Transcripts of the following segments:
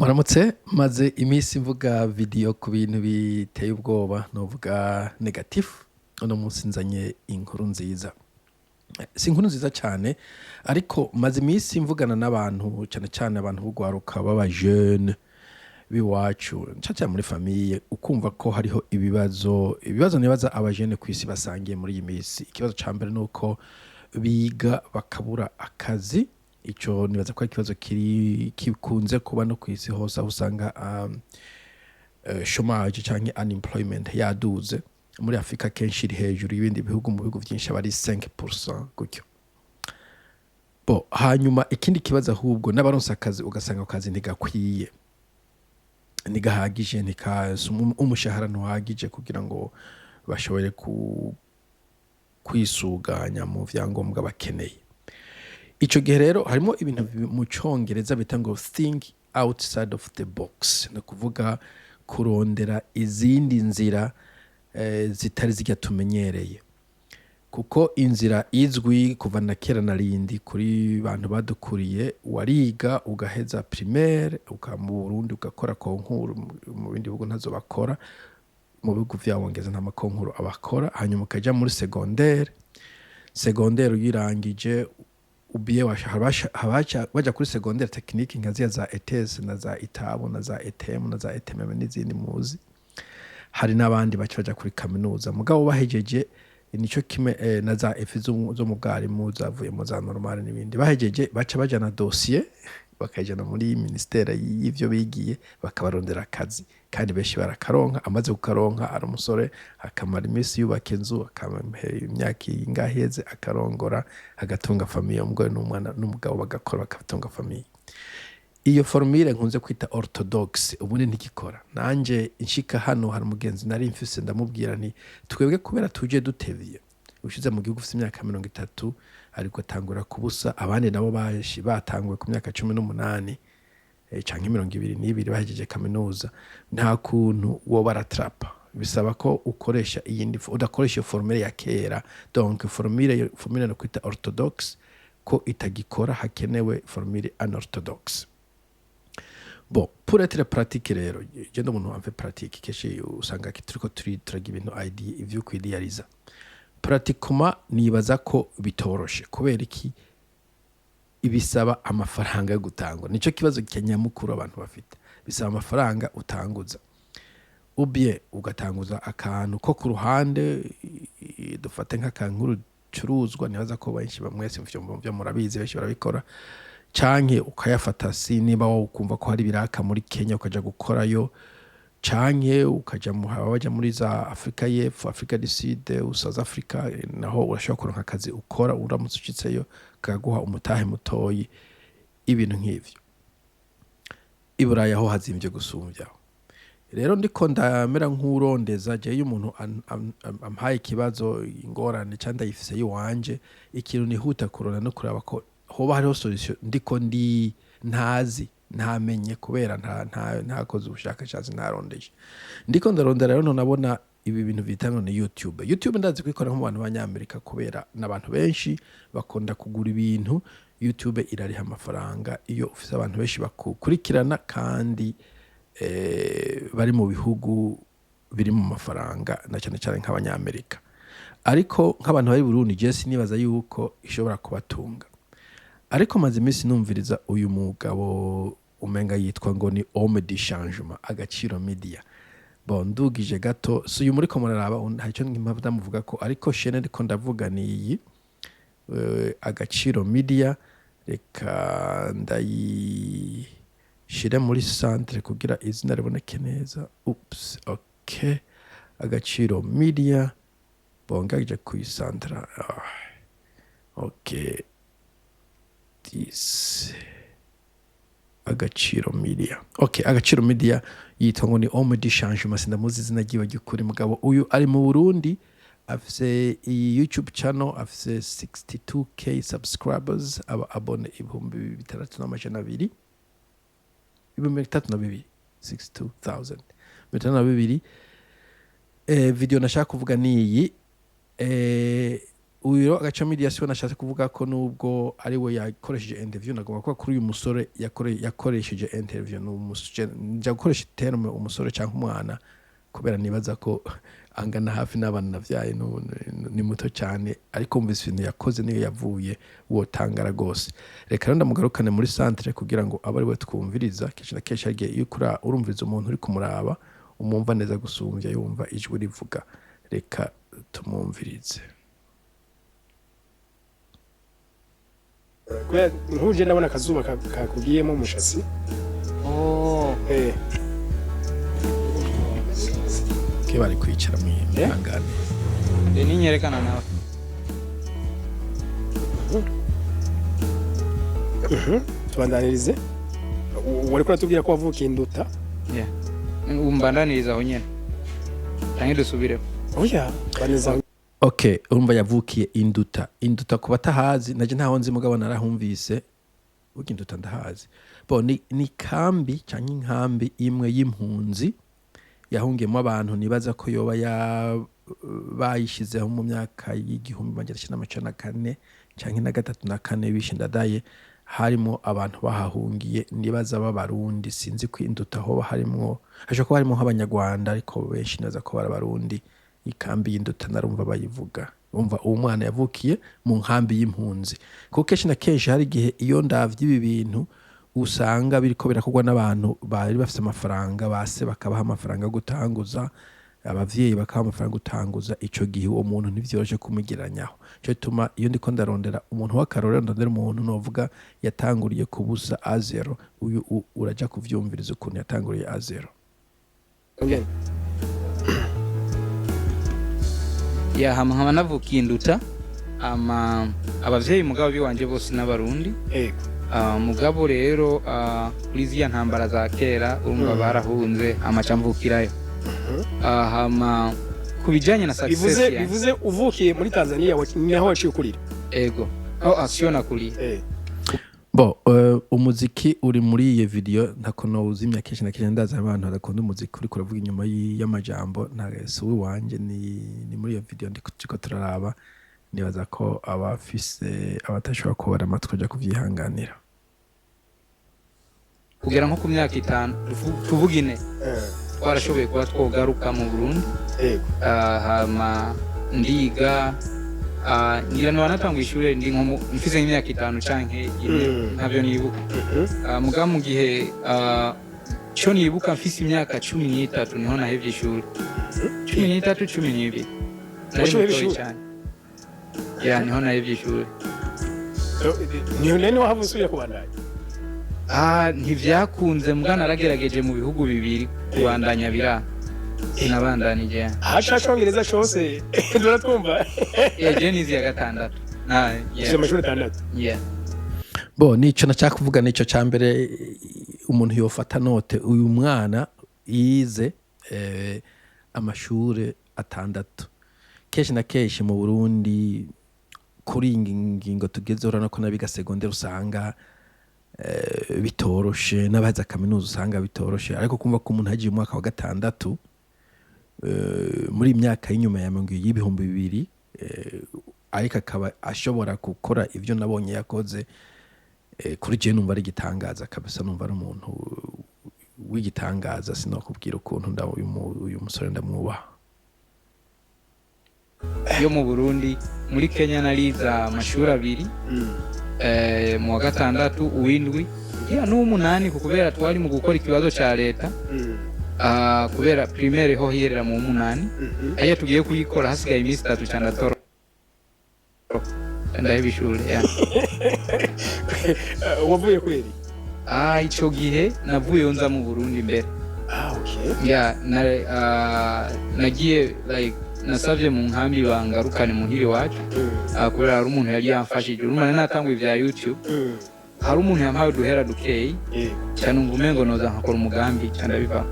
Muramutse maze iminsi mvuga video ku bintu biteye ubwoba novuga negative uno munsi nzanye inkuru nziza si inkuru nziza cyane ariko maze iminsi mvugana n'abantu cyane cyane abantu b'ugwaruka baba jeune biwacu cyane muri famille ukumva ko hariho ibibazo nibaza abajene kwisi basangiye muri iyi minsi. Ikibazo ca mbere nuko biga bakabura akazi. Ico nibaza ko ikibazo kikunze kuba no kwisi hose aho usanga chômage canke unemployment yaduze. Muri Afrika kenshi iri hejuru y'ibindi bihugu, mu bihugu byinshi aba ari 5% gutyo. Hanyuma ikindi kibazo ahubwo n'abaronsa akazi ugasanga akazi ntigakwiye, ntigahagije, umushahara ntuhagije kugira ngo bashobore kwisuganya mu vyangombwa bakeneye. Ico gihe rero harimo ibintu mu Congereza bita ngo think outside of the box, no kuvuga kurondera izindi nzira zitari zijya tumenyereye, kuko inzira izwi kuva na kera na rindi kuri bantu badukuriye wariga ugaheza primaire mu Burundi ugakora konkuru, mu bindi bihugu ntazo bakora, mu bihugu vyabongeza nta makonkuru abakora, hanyuma ukaja muri secondaire uyirangije ubiye baja kuri secondaire technique nka za ETS na za itabu na za ETM na za ETMM n'izindi muzi. Hari n'abandi baja kuri kaminuza mugabo bahejeje nico kimwe na za efi zo mu bwarimu zavuye mu za normale n'ibindi, bahejeje baca bajana dossier bakajana muri ministere y'ivyo bigiye bakabarondera akazi, kandi benshi barakaronka. Amaze kukaronka ari umusore akamara imisi yubaka inzu, akamara imyaka ingaheze akarongora, agatunga famille, umugore n'umwana n'umugabo bagakora bakatunga famille. Iyo formule nkunze kwita orthodoxe ubundi ntikikora. Nanje inshika hano hari umugenzi nari mfise ndamubwira nti twebwe kubera tuje dutevye, ushize mu gihugu ufite imyaka 30 ariko tangura kubusa, abandi nabo batanguye ku myaka 18 canke 22 bahejeje kaminuza. Nta kuntu wo baratrapa, bisaba ko ukoresha iyindi, udakoresha formule ya kera. Donc formule no kwita orthodoxe ko itagikora, hakenewe formule unorthodoxe. Pour être pratique rero, je ndo umuntu amfe pratique keshi usanga turiko turagira ibintu idea ivyo kwidiariza. Pratiquement nibaza ko bitoroshe kubera iki ibisaba amafaranga yo gutangwa. Nico kibazo kenyamukuru abantu bafite, bisaba amafaranga utanguza. Ubye ugatanguza akantu ko ku ruhande, dufate nk'akankuru curuzwa, nibaza ko benshi bamwese mvyo murabizi, benshi barabikora. Canke ukayafata niba wowe ukumva ko hari biraka muri Kenya ukaja gukorayo, canke ukaja waja muri za Afrika y'Epfo, Afrika du Sud-Est, South Africa, naho urashobora kuronka akazi ukora uramutse ucitseyo kaguha umutahe mutoyi, ibintu nk'ivyo. Iburaya ho hazimvye gusumvyaho. Rero ndiko ndamera nk'urondeza je iyo umuntu ampaye ikibazo ingorane cyangwa ndayifise yiwanje, ikintu nihuta kurona no kuraba ko hoba hariho solution ndiko ntamenye kubera ntakoze ubushakashatsi ntarondeje. Ndiko ndarondera rero nabona ibi bintu bitangwa na YouTube ndazi kwikora nk'abantu b'Abanyamerika kubera n'abantu benshi bakunda kugura ibintu. YouTube irariha amafaranga iyo ufise abantu benshi bakukurikirana kandi bari mu bihugu biri mu mafaranga, na cyane cyane nk'Abanyamerika. Ariko nk'abantu bari Burundi je sinibaza yuko ishobora kubatunga. Ariko maze iminsi numviriza uyu mugabo umenga yitwa ngo ni homme de changement, Agaciro Media. Ndugije gato so uyu muri ko muraraba ntacyo nk'impamvu ndamuvuga ko, ariko chaîne ndiko ndavuga ni iyi Agaciro Media. Reka ndayishire muri centre kugira izina riboneke neza. Okay, Agaciro Media bongaje ku centre. Okay, Agaciro Media. Okay, Agaciro Media yitwa ngo ni homme de changement, sindamuzi izina ryiwe ry'ukuri. Mugabo uyu ari mu Burundi, afise YouTube channel, afise 62k subscribers, aba abone 3,200 62,000 video. Nashaka kuvuga ni iyi uyo agaca mediation nashatse kuvuga ko nubwo ari we yakoresheje interview nagomba kuba kuri uyu musore yakoresheje interview n'umusore nja gukoresha terme umusore cyangwa umwana kubera nibaza ko angana hafi n'abana navyaye ni muto cyane ariko mvise ibintu yakoze niyo yavuye wotangara gose reka rero ndamugarukane muri centre kugira ngo abari we twumviriza kenshi na kenshi agiye iyo urumviriza umuntu uri kumuraba umumva neza gusumbya yumva ijwi rivuga reka tumumvirize nkuje ndabona akazuba kakugiyemo umushasi ke bari kwicara mwihangane ni nyerekana nawe tubandanirize wari kuratubwira ko wavukiye induta umbandaniriza aho nyene canke dusubireho oya baneza okay urumva yavukiye induta ku batahazi naje ntaho nzi mugabo narahumvise uko induta ndahazi bo ni kambi canke inkambi imwe y'impunzi yahungiyemo abantu nibaza ko yoba bayishizeho mu myaka y'igihumbi magana cyenda amajana kane canke na gatatu na kane bishindadaye harimo abantu bahahungiye nibaza b'abarundi sinzi ko induta aho harimo hasho ko harimo nk'abanyarwanda ariko benshi naza ko barabarundi ikambi y'induta narumva bayivuga umva uwo mwana yavukiye mu nkambi y'impunzi kuko kenshi na kenshi hari igihe iyo ndavye ibi bintu usanga biriko birakorwa n'abantu bari bafite amafaranga base bakabaha amafaranga yo gutanguza abavyeyi bakaha amafaranga gutanguza ico gihe uwo muntu ntivyoroshe kumugiranyaho cyo tuma iyo ndiko ndarondera umuntu w'akarorero ndondera umuntu novuga yatanguriye kubusa A0 uyu uraja kuvyumviriza ukuntu yatanguriye A0 okay. ya hama navukiye induta abavyeyi mugabo biwanje bose n'abarundi mugabo rero kuri ziya ntambara za kera urumva barahunze amacamvukirayo hama kubijanye na success bivuze uvukiye muri Tanzania niho waciye ukurira ego action akuriye bo umuziki uri muri iyi video ntakono uzimya kenshi na kenshi ndaza abantu badakunda umuziki uri kuravuga inyuma y'amajambo ntagese wanje ni muri iyo video ndiko turaraba nibaza ko abafise abatashobora kubara amatwi kuja kuvyihanganira kugera nko ku myaka 5 tuvuga ine twarashoboye kuba twogaruka mu Burundi hama ndiga ngira natanga ishure ndi nko mfise imyaka 5 canke ntabyo nibuka muga mu gihe cyo nibuka mfise imyaka 13 niho nahevye ishure 13 12 nari cyane niho nahevye ishure niho nene wahavusuye kubandanya ntivyakunze muga naragerageje mu bihugu bibiri kubandanya bira sinabandanije Congereza cyose turatwumva Genizi ya gatandatu amashuri 6 bo nico nashaka kuvuga nico cyambere umuntu yofata note uyu mwana yize amashuri 6 kenshi na kenshi mu Burundi kuri ingingo tugeze urana ko nabiga secondaire usanga bitoroshe n'abaza kaminuza usanga bitoroshe ariko kumva ko umuntu hagiye umwaka wa 6 muri imyaka y'inyuma ya 2000 ariko akaba ashobora gukora ivyo nabonye yakoze kuri je numva ari gitangaza kabisa numva ari umuntu w'igitangaza sinokubwira ukuntu uyu musore ndamwubaha yo mu Burundi muri Kenya nariza amashuri 2 mu wa 6 uwindwi ya n'umunani kubera twari mu gukora ikibazo ca leta kubera primaire ho hirera mu 8 aya tugiye kuyikora hasigaye iminsi 3 cyane toro ndabishule ya wavuye kweri ico gihe navuye nza mu Burundi mbere okay ya nagiye like nasavye mu nkambi bangarukane muhiri wacu kubera hari umuntu yari yamfashije urumana natangwa ivya YouTube hari umuntu yampaye duhera dukeye cyane ngumengo noza nkakora umugambi cyane biva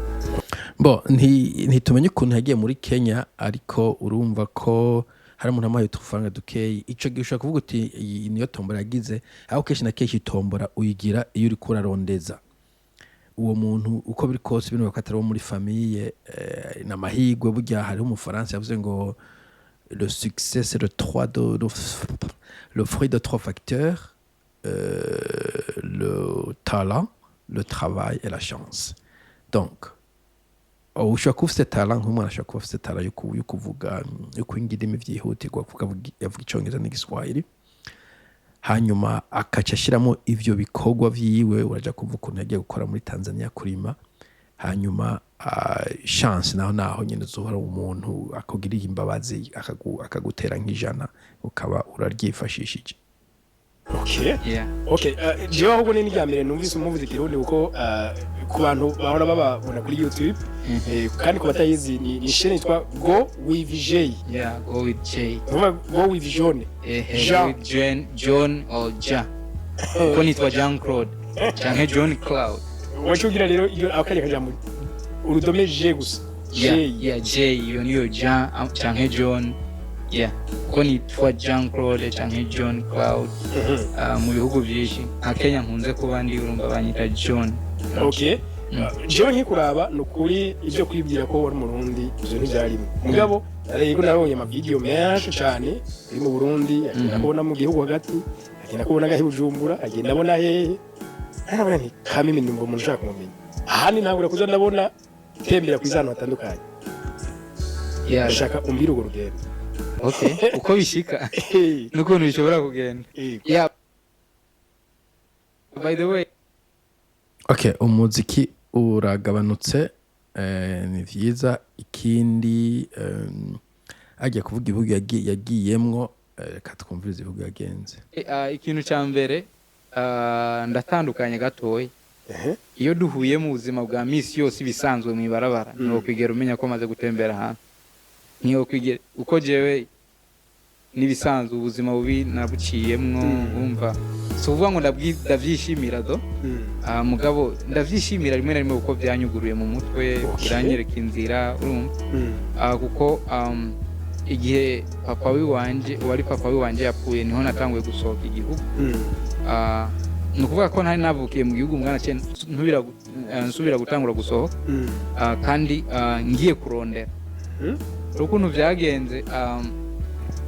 bo ntitumenye ukuntu yagiye muri Kenya ariko urumva ko hari umuntu amaye tufaranga dukeye ico gishaka kuvuga uti niyo tombora yagize aho kenshi na kenshi tombora uyigira iyo uri kurarondeza uwo muntu uko biri kose bino bakatari wo muri famille na mahigwe burya hari umufaransa yavuze ngo le succès, c'est le fruit de 3 facteurs, le talent, le travail et la chance. Donc, ushobora kuba ufite talent nk'umwana ashobora kuba afite talent yo kuvuga yo kwiga indimi byihutirwa yavuga icyongereza n'igiswahili, hanyuma akaca ashyiramo ivyo bikorwa vyiwe. Uraja kuvuga ukuntu yagiye gukora muri Tanzania kurima, hanyuma chance naho nyine uzohora umuntu akugiriye imbabazi akagutera nk'ijana ukaba uraryifashishije. Okay. Yeah. Okay. Jewe ahubwo ni ryambere numvise umuvuzi kirundi uko ku bantu bahora babona kuri YouTube kandi ku batayizi ni chaîne yitwa Go with J. Yeah, Go with J. Go with John. John or Ja. Uko nitwa Jean Claude. Canke John Cloud. Wachugira rero iyo akari kajambo urudome J gusa. Yeah, J iyo niyo Ja canke John. Yeah, uko nitwa Jean Claude canke John Cloud. Mu bihugu byinshi nka Kenya nkunze kuba ndi urumva banyita John. Okay. Jewe nkikuraba nukuri ibyo kwibwira ko wari mu Burundi ivyo ntibyarimo. Mugabo ariko narabonye ama video menshi cyane uri mu Burundi, agenda kubona mu gihugu hagati, agenda kubona gahe Bujumbura, agenda abona hehe. Arabona ni kamimi ndumva umuntu ushaka kumenya. Ahandi ntabwo kuza ndabona tembera ku izano hatandukanye. Yeah, ashaka umbira ugo rugendo. Okay, uko bishika nukuntu bishobora kugenda. Yeah. By the way, okay, umuziki uragabanutse, ni vyiza. Ikindi agiye kuvuga ibihugu yagiyemwo, reka twumvirize ibihugu yagenze. Ikintu cya mbere ndatandukanye gatoya. Iyo duhuye mu buzima bwa misi yose bisanzwe mu ibarabara niho kwigera umenya ko maze gutembera ahantu. Niyo kwigera uko jewe nibisanzwe ubuzima bubi nabuciyemwo umva. So uvuga ngo ndavyishimira do. Mugabo ndavyishimira rimwe na rimwe uko byanyuguruye mu mutwe, biranyereka inzira urumva. Kuko igihe papa wanje yapfuye niho natanguye gusohoka igihugu. Nukuvuga ko ntari navukiye mu gihugu mwana cyane nsubira gutangura gusohoka. Kandi ngiye kurondera ukuntu byagenze.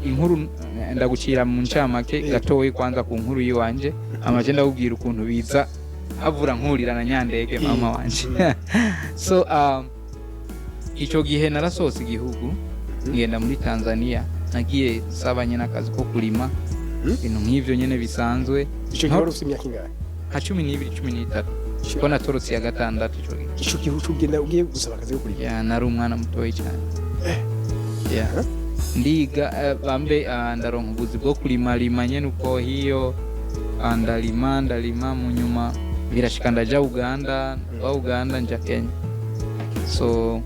Inkuru ndagucira mu ncamake gatoyi kwanza ku nkuru yiwanje, amaje ndakubwira ukuntu biza havura nkurira na Nyandege mama wanje. So ico gihe narasohotse igihugu ngenda muri Tanzania, nagiye saba nyine akazi ko kurima ibintu nk'ivyo nyene bisanzwe. Ico gihe ufite imyaka ingahe? 12 13 ko natorotse ya gatandatu ico gihe. Ico gihe ugenda ugiye gusaba akazi ko kurima? Yeah, nari umwana mutoyi cyane. Yeah. Ndiga bambe ndaronka ubuzi bwo kurima nyene uko hiyo ndalima mu nyuma birashika ndaja Uganda nja Kenya. So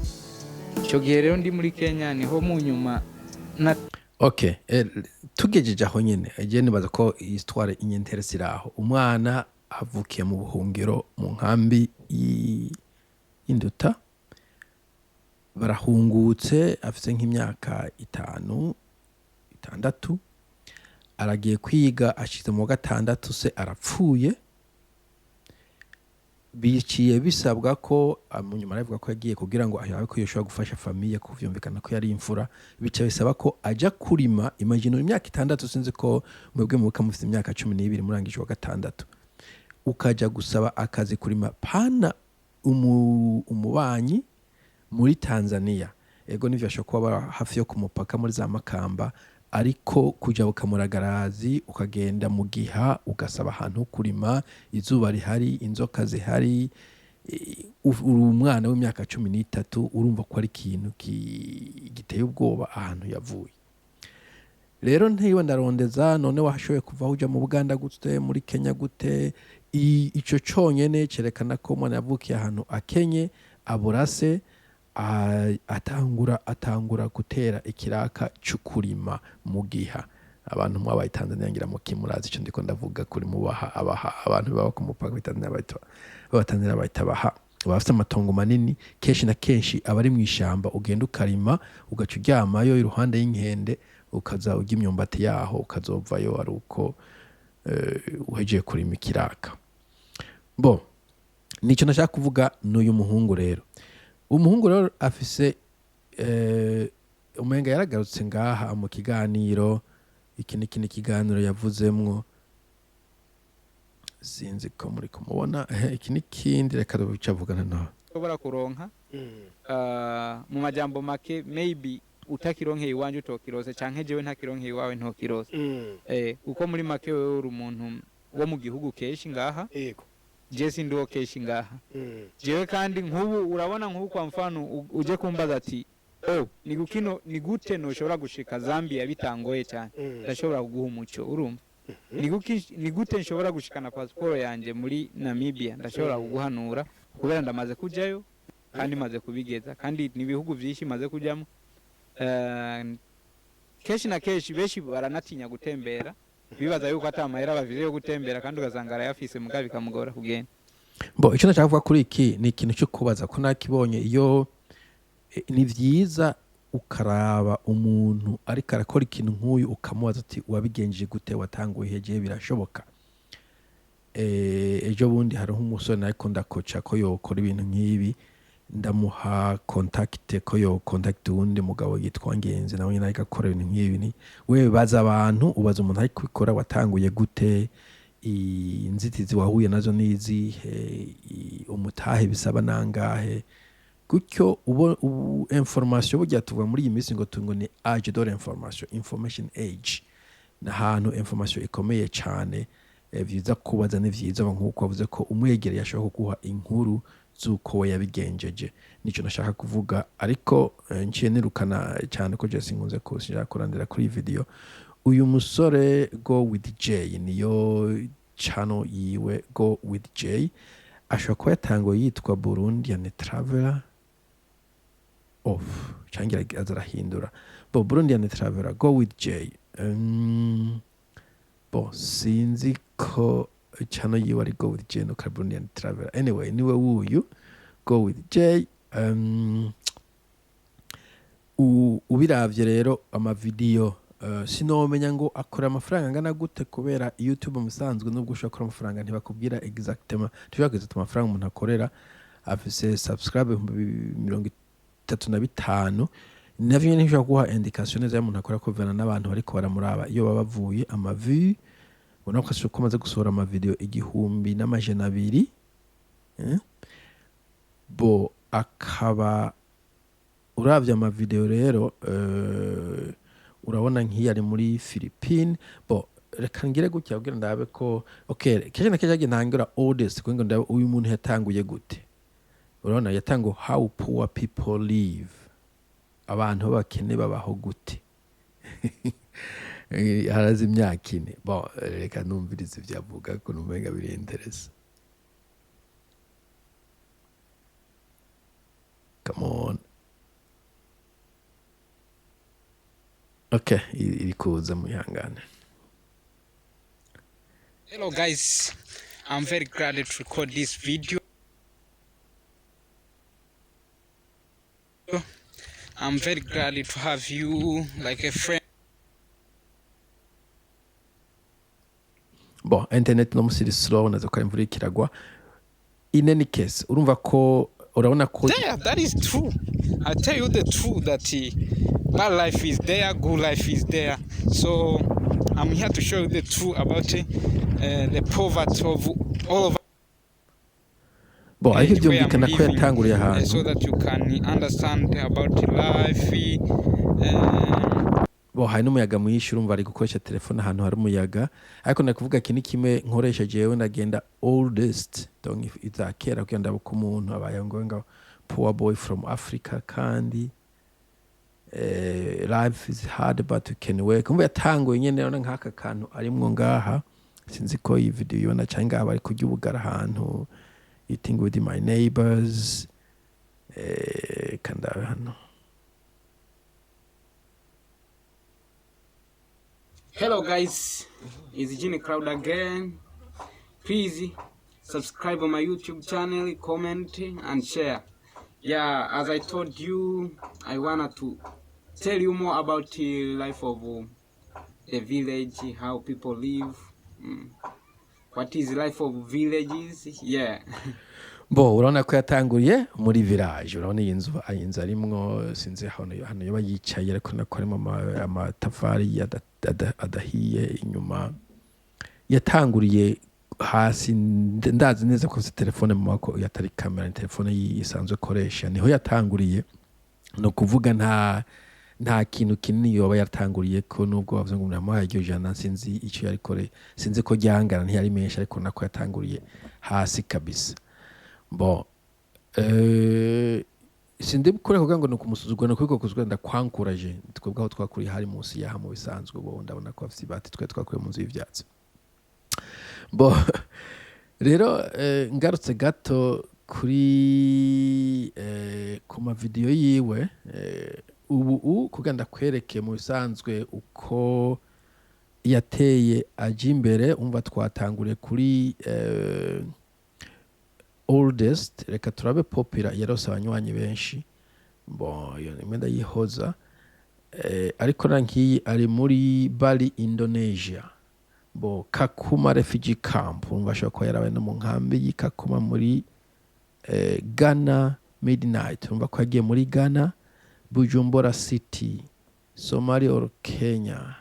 ico gihe rero ndi muri Kenya niho mu nyuma Okay, tugejeje aho nyene je nibaza ko histoire inyenterese iraho. Umwana avukiye mu buhungiro mu nkambi y'Induta, barahungutse afite nk'imyaka 5-6, aragiye kwiga ashize mu gatandatu se arapfuye. Biciye bisabwa ko munyuma aravuga ko yagiye kugira ngo ayabe ko yoshobora gufasha famille kuvyumvikana ko yari imfura. Bica bisaba ko aja kurima. Imagine imyaka 6, sinzi ko mwebwe muka mufite imyaka 12 murangije wa gatandatu, ukaja gusaba akazi kurima pana umubanyi muri Tanzania. Ego nivyo ashobora kuba hafi yo kumupaka muri za Makamba, ariko kuja bukamuragarazi ukagenda mu giha ugasaba ahantu kurima, izuba rihari, inzoka zihari, umwana w'imyaka 13 urumva ko ari ikintu giteye ubwoba ahantu yavuye. Rero ntiwe ndarondeza none washoboye kuva uja mu Buganda gute, muri Kenya gute. Ico conyene cerekana ko umwana yavukiye ahantu akenye, aburase, atangura gutera ikiraka cy'ukurima mu giha. Abantu mwabaye Tanzania ngira mu kimurazi ico ndiko ndavuga kuri mubaha abantu baba ku mupaka w'Tanzania Tanzania bahita bafite amatongo manini. Kenshi na kenshi abari mu ishamba ugenda ukarima ugaca uryamayo iruhande y'inkende, ukaza ujya imyumbati yaho ukazovayo ari uko uhejeje kurima ikiraka. Bo nico nashaka kuvuga n'uyu muhungu rero. Umuhungu rero afise umenga yaragarutse ngaha mu kiganiro iki kiganiro yavuzemwo sinzi ko muri kumubona iki nikindi reka dubicavugana nawe ushobora kuronka mu majambo make maybe utakironkeye iwanje utokirose canke jewe ntakironkeye iwawe ntokirose uko muri make wewe uri umuntu wo mu gihugu keshi ngaha yego je sindiwo keshi ngaha jewe kandi nk'ubu urabona nk'ubu kwa mfano uje kumbaza ati ni gute noshobora gushika Zambia bitangoye cyane ndashobora kuguha umuco urumva ni gute nshobora gushikana passport yanje muri Namibia ndashobora kuguhanura kubera ndamaze kujayo kandi maze kubigeza kandi nibihugu byinshi maze kujyamo keshi na keshi beshi baranatinya gutembera bibaza yuko atamahera bavire yo gutembera kandi ugasanga yafise mugabi kamugora kugenda icyo nashaka kuri iki ni ikintu cyo kubaza ko nakibonye iyo ni vyiza ukaraba umuntu ariko arakora ikintu nk'uyu ukamubaza ati wabigenjeje gute watanguye heje birashoboka ejo bundi hari umusore nariko ndakoca ko yokora ibintu nk'ibi ndamuha contact ko yo contact undi mugabo yitwa Ngenzi nawe nyine agakora ibintu nk'ibi wewe baza abantu ubaza umuntu ari kwikora watanguye gute inzitizi wahuye nazo nizi umutahe bisaba nangahe gutyo ubu information burya tuvuga muri iyi minsi ngo tungo ni age de information age na hantu information ikomeye cyane vyiza kubaza ni vyiza nk'uko wavuze ko umwegereye ashobora kuguha inkuru zuko yabigenjeje nico nashaka kuvuga ariko nciye nirukana cyane ko Jesse nkunze ko sinja kurandira kuri video uyu musore Go with J niyo channel yiwe Go with J ashobora kuba yatango yitwa Burundian Traveler of changira azarahindura Burundian Traveler Go with J sinzi ko channel yiwe ari Go with J no Burundian Traveler anyway niwe wuyu Go with J ubiravye rero ama video sinomenya ngo akora amafaranga ngana gute kubera YouTube musanzwe nubwo ushaka amafaranga ntibakubwira exactement tushaka amafaranga umuntu akorera afise subscribe 35 navyo nyene nshaka guha indication za umuntu akora kuvana n'abantu bariko baramuraba iyo babavuye ama view ubona ko ashobora kumaze gusohora ama video 1200 akaba uravye ama video rero urabona nk'iyari muri Philippines reka ngire gutya kugira ndabe ko keje na keje ntangira oldest kuko ndabe uyu muntu yatanguye gute urabona yatango how poor people live abantu bakene babaho gute harazi imyaka ine reka numvirize ibyavuga ko numenga biri interest come on ilikuza muyangane. Hello guys, I'm very glad to record this video. I'm very glad to have you like a friend. Internet no musiri slow nazo ko imvura ikiragwa. In any case, urumva ko urabona ko that is true. I tell you the truth that bad life is there, good life is there. So I'm here to show you the truth about the poverty of all of ariko byumvikana ko yatanguriye ahantu so that you can understand about life. Hari n'umuyaga mwinshi urumva ari gukoresha telefone ahantu hari umuyaga ariko nakuvuga iki ni kimwe nkoresha jewe ndagenda oldest donc izakera kuko ndabuka umuntu abaye ngo poor boy from Africa kandi life is hard but you can work umva yatanguye nyene none nk'aka kantu arimwo ngaha sinzi ko iyi video yona cyangwa abari kujyubugara ahantu eating with my neighbors kanda hano. Hello guys, it's Genie Crowd again. Please subscribe on my YouTube channel, comment and share. Yeah, as I told you, I wanted to tell you more about the life of the village, how people live. What is life of villages? Yeah. Bo urabona ko yatanguriye muri village, urabona iyi nzu arimwo, sinzi hano yoba yicaye, ariko nako harimo amatafari adahiye inyuma. Yatanguriye hasi, ndazi neza ko telefone mu maboko yatari kamera, ni telefone isanzwe koresha, niho yatanguriye. No kuvuga nta kintu kinini yoba yatanguriye ko, nubwo bavuze ngo umuntu yamuhaye iryo jana, sinzi icyo yarikore, sinzi ko ryangana, ntiyari menshi, ariko nako yatanguriye hasi kabisa. Bon, sindi kure kugira ngo nukumusuzugura, no kwiko kuzugura, ndakwankuraje. Twebwe aho twakuriye hari munsi yaha mu bisanzwe, bo ndabona ko afite ibati, twe twakuriye mu nzu y'ivyatsi. Bon, rero ngarutse gato kuri ku ma video yiwe, ubu kugira ndakwereke mu bisanzwe uko yateye aje imbere. Umva twatanguriye kuri oldest, reka turabe popular, yarose abanywanyi benshi. Bon, iyo nimwe ndayihoza, ariko nankiyi ari muri Bali, Indonesia. Bo Kakuma refugee camp, umva ashobora kuba yarabaye no mu nkambi y'Ikakuma muri Ghana midnight. Umva ko yagiye muri Ghana, Bujumbura city, Somalia or Kenya.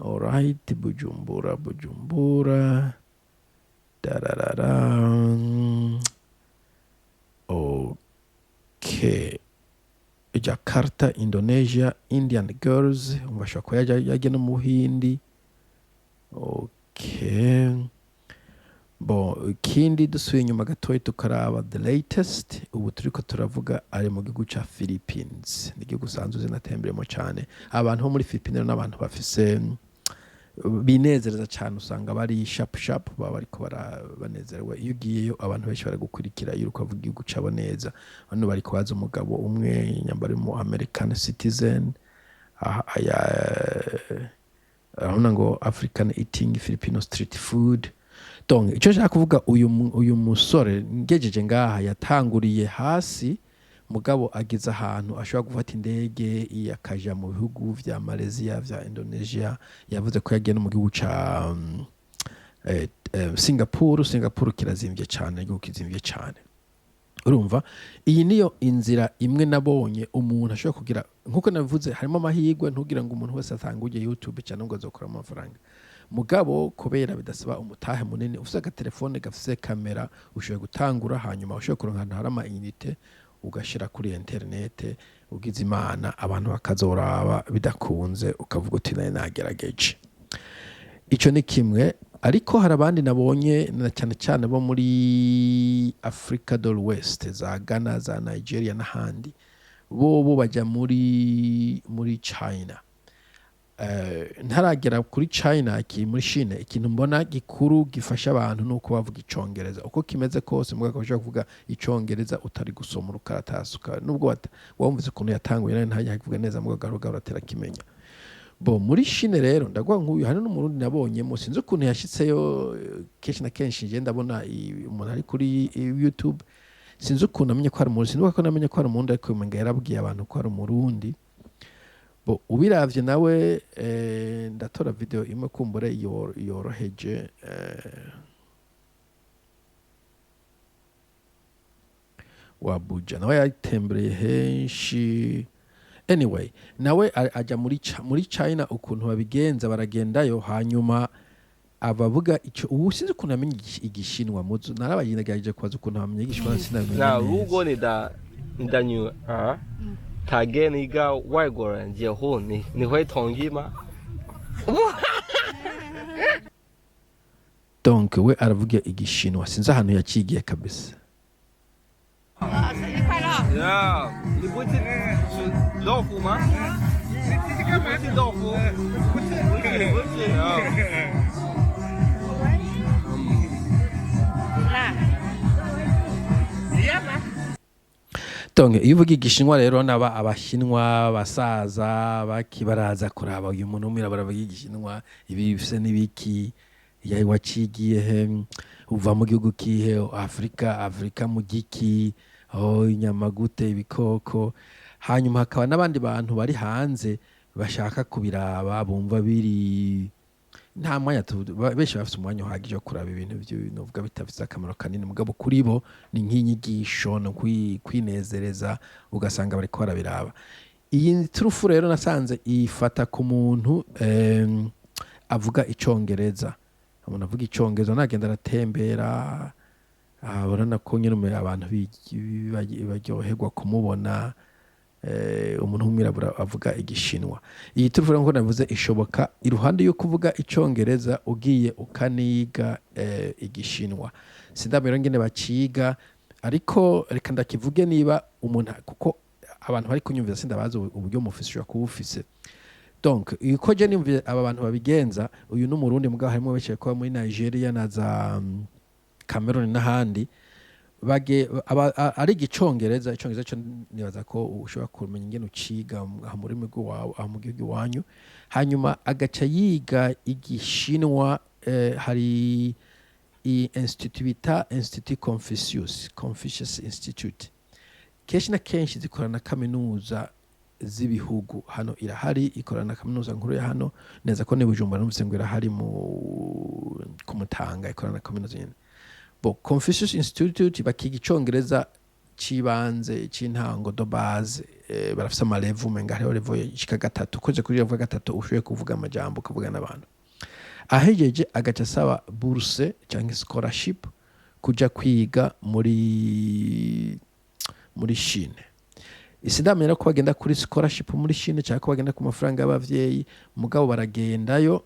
Alright, Bujumbura dararara. Okay, Jakarta, Indonesia, Indian girls. Umva ashobora kuba yagiye no mu Hindi. Okay, bon, ikindi dusuye inyuma gatoya tukaraba the latest. Ubu turiko turavuga ari mu gihugu ca Philippines, ni igihugu usanzwe zinatemberemo cyane. Abantu bo muri Philippines n'abantu bafise binezereza cyane, usanga bari sharp baba bariko banezerewe. Iyo ugiyeyo abantu benshi baragukurikira, iyo ukavuga igihugu cabo neza. Hano bari kubaza umugabo umwe nyambari mu American citizen, urabona ngo African eating Filipino street food. Donc icyo nshaka kuvuga, uyu musore ngejeje ngaha yatanguriye hasi, mugabo agize ahantu ashobora gufata indege yakaja mu bihugu vya Malaysia, vya Indonesia. Yavuze ko yagiye no mu gihugu ca Singapore kirazimvye cyane, igihugu kizimvye cyane. Urumva, iyi niyo inzira imwe nabonye umuntu ashobora kugira, nkuko navuze harimo amahirwe, ntugira ngo umuntu wese atanguje YouTube cyane ngo azokora amafaranga. Mugabo kubera bidasaba umutahe munini, ufite agatelefone gafise kamera, ushobora gutangura, hanyuma ushobora kuronka ahantu hari ama-unité ugashira kuri internet, ugize imana abantu bakazoraba, bidakunze ukavuga uti naye nagerageje. Ico ni kimwe. Ariko hari abandi nabonye na cyane bo muri Africa de l'Ouest, za Ghana, za Nigeria n'ahandi, bo bajya muri China. Ntaragera kuri China, muri Chine, ikintu mbona gikuru gifasha abantu nuko bavuga icongereza. Uko kimeze kose mugaka bashaka kuvuga icongereza utari gusoma urukaratasi, nubwo wumvise ukuntu yatanguye nayo ntajya kuvuga neza, mugaka uratera kimenya. Bo muri Chine rero ndagwa nk'uyu hano n'umurundi nabonyemo, sinzi ukuntu yashitseyo. Kenshi na kenshi je ndabona umuntu ari kuri YouTube, sinzi ukuntu amenye ko ari umurundi, sinzi uko namenye ko ari umurundi, ariko umenga yarabwiye abantu ko ari umurundi. Bo ubiravye nawe, ndatora video imwe kumbure yoroheje. Wabuja nawe yatembereye henshi. Anyway, nawe aja muri China, ukuntu babigenza baragendayo, hanyuma abavuga ico. Ubu sinzi ukuntu amenye igishinwa, muzu narabayinagaje kwaza ukuntu amenye igishinwa, sinamenye. 那如果你的女儿她跟一个外国人结婚，你会同意吗？ Donc we aravuga igishinwa, sinzi ahantu yacigiye kabisa. 生日快乐！ 呀，你不吃豆腐吗？你不吃豆腐？不吃啊。 Donc iyo uvuga igishinwa rero, naba abashinwa basaza bakibaraza kuraba uyu muntu umwe baravuga igishinwa, ibi bifise n'ibiki, yayi wacigiye he, uva mu gihugu kihe, Afrika mu giki, inyama gute, ibikoko. Hanyuma hakaba n'abandi bantu bari hanze bashaka kubiraba, bumva nta mwanya benshi bafite umwanya uhagije wo kuraba ibintu novuga bitafite akamaro kanini mugabo kuri bo ni nk'inyigisho no kwinezereza ugasanga bariko barabiraba. Iyi turufu rero nasanze ifata ku muntu avuga icongereza. Umuntu avuga icongereza nagenda aratembera urabona ko nyine abantu baryoherwa kumubona. Umuntu w'umwirabura avuga igishinwa. Iyi turufu nko navuze ishoboka iruhande yo kuvuga icongereza ugiye ukaniga igishinwa. Sindamero ngene baciga ariko reka ndakivuge niba umuntu kuko abantu bari kunyumvira sindabaza uburyo mufisha kubufise. Donc uko je nimvye aba bantu babigenza uyu n'umurundi mugabo harimo benshi ko muri Nigeria na za Cameroon n'ahandi ari igicongereza cyo nibaza ko ushobora kumenya ingene uciga mu rurimi rwawe mu gihugu wanyu. Hanyuma agaca yiga igishinwa. Hari institut bita Institut Confucius Institute. Kenshi na kenshi zikorana kaminuza z'ibihugu hano irahari ikorana kaminuza nkuru ya hano neza ko ni Bujumbura n'umvise ngo irahari ku Mutanga ikorana kaminuza nyene. Confucius Institute bakiga icongereza cibanze c'intango do base. Barafise amalevu menga hariho level yishika 3 koze kuri level 3 ushoboye kuvuga amajambo ukavuga n'abantu. Ahejeje agaca asaba bourse cyangwa scholarship kuja kwiga muri Chine. Isindamenya ko bagenda kuri scholarship muri Chine cyangwa ko bagenda ku mafaranga y'abavyeyi mugabo baragendayo.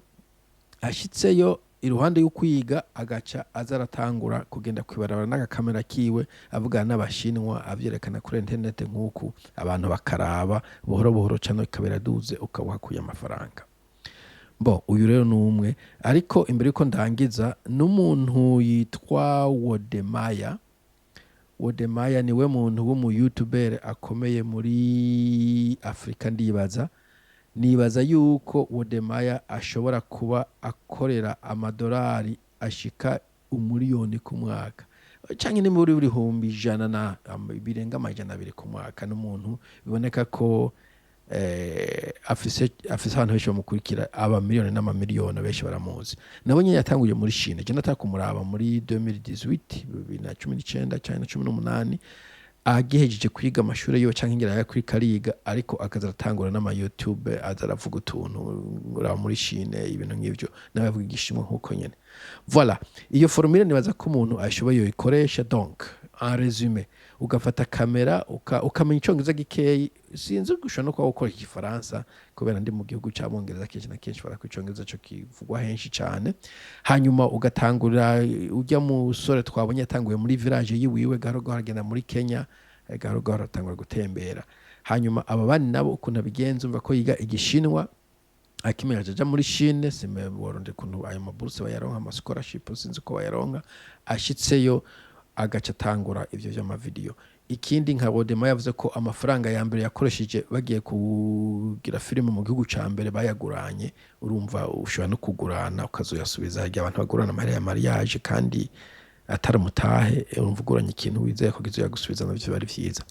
Ashitseyo iruhande yo kwiga agaca azaratangura kugenda kwibarabara n'agakamera kiwe avugana n'abashinwa avyerekana kuri internet nk'uku abantu bakaraba buhoro buhoro cyane ikabera duze ukabakuye amafaranga. Uyu rero numwe ariko imbere yuko ndangiza n'umuntu yitwa Wodemaya niwe muntu w'umu YouTuber akomeye muri Afrika nibaza yuko Wodemaya ashobora kuba akorera amadolari ashika umiliyoni ku mwaka canke ni muri 100 na birenga 200 ku mwaka. N'umuntu biboneka ko afise abantu benshi bamukurikira aba miliyoni n'amamiliyoni benshi baramuzi. Nabo nyine yatanguye muri Chine. Je natakumuraba muri 2018 2019 cyane 18 agihejeje kwiga amashuri yo canke ngira kuri kariga ariko akazaratangura n'ama YouTube azaravuga utuntu ngura muri Chine ibintu nk'ivyo n'abavuga igishimwe nkuko nyene. Voilà, iyo formule nibaza ko umuntu ashoboye yoikoresha. Donc en résumé ugafata kamera ukamenya icongereza gikeyi. Sinzi gushobora no kwa gukora igifaransa kubera ndi mu gihugu cy'abongereza kenshi na kenshi barakw'icongereza cyo kivugwa henshi cyane. Hanyuma ugatangura ujya mu sore twabonye yatanguye muri village yiwiwe gahoro agenda muri Kenya gahoro atangura gutembera. Hanyuma aba bandi nabo ukuntu bigenza umva ko yiga igishinwa akimenya aja muri Chine sime boronde kuntu ayo maburse bayaronka ama scholarship sinzi ko bayaronka. Ashitseyo agaca tangura ivyo vy'amavideo. Ikindi nka Wodema yavuze ko amafaranga ya mbere yakoresheje bagiye kugira filime mu gihugu ca mbere bayaguranye. Urumva ushobora no kugurana ukazoyasubiza igihe abantu bagurana amahera ya mariage kandi atari mutahe urumva uguranye ikintu wizeye ko kizoyagusubiza navyo bari vyiza.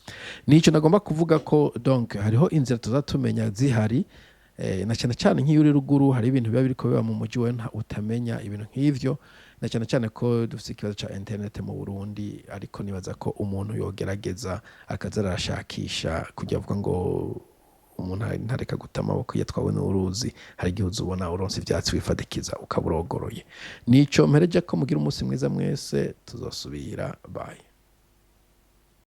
Nico nagomba kuvuga ko donc hariho inzira tuzatumenya zihari na cyane nk'iyo uri ruguru hari ibintu biba biriko biba mu muji we utamenya ibintu nk'ivyo. Na cyane ko dufite ikibazo cha internet mu Burundi ariko nibaza ko umuntu yogerageza akazarashakisha kujya avuga ngo umuntu ntareka guta amaboko yatwawe n'uruzi. Hari igihe uzubona uronse ivyatsi wifadikiza ukaburogoroye. Nico mpereje ko mugira umunsi mwiza mwese tuzosubira bye.